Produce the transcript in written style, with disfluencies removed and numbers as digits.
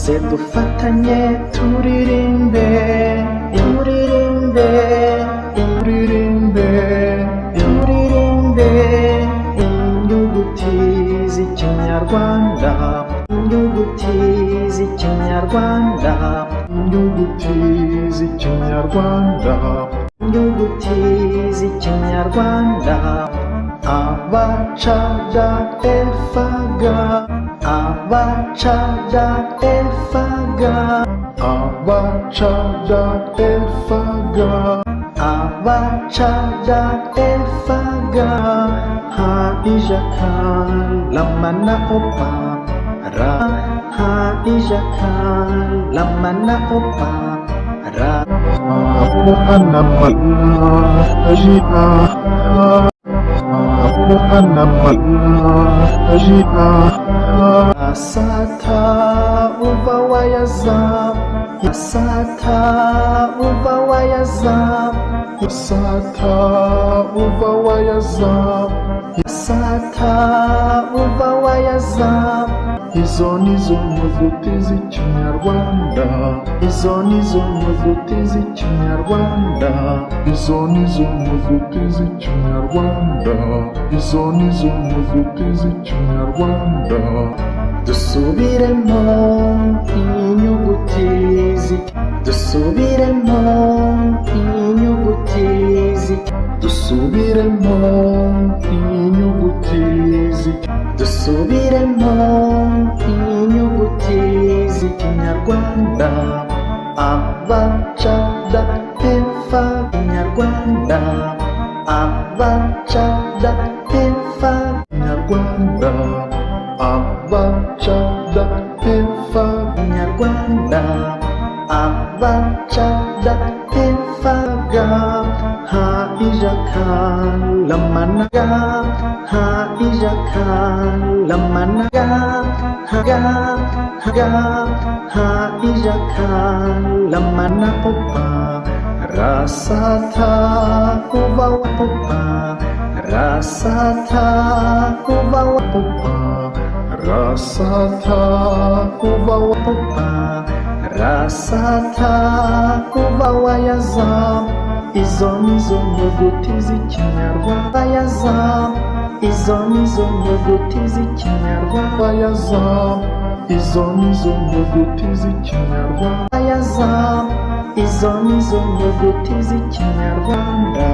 maze dufatanye turirimbe, turirimbe, turirimbe, turirimbe inyuguti z'ikinyarwanda, inyuguti z'ikinyarwanda, inyuguti z'ikinyarwanda, inyuguti z'ikinyarwanda. Abacaga efaga, abacaga efaga, abacaga efaga, abacaga efaga. Ha ijaka lamana opa ra, ha ijaka lamana opa ra. Asata uva wayaza, asata uva wayaza, asata uva wayaza, asata uva wayaza. Izo nizo nyuguti z'ikinyarwanda, izo nizo nyuguti z'ikinyarwanda, izo nizo nyuguti z'ikinyarwanda, izo nizo nyuguti z'ikinyarwanda. Dusubiremo inyuguti dusubiremo inyuguti dusubiremo inyuguti dusubiremo inyuguti z'ikinyarwanda. Abacaga efa inyarwanda, abacaga efa inyarwanda, abacaga efa inyarwanda, abacaga efaga. Ha ijaka lamanaga, ha ijaka lamanaga, haga haga, ha ijaka lamana opa. Rasata uva opa, rasata uva opa, rasata uva opa, rasata uva wayaza. Izo nizo nyuguti z'ikinyarwanda yaza, izo nizo nyuguti z'ikinyarwanda yaza, izo nizo nyuguti z'ikinyarwanda yaza, izo nizo nyuguti z'ikinyarwanda.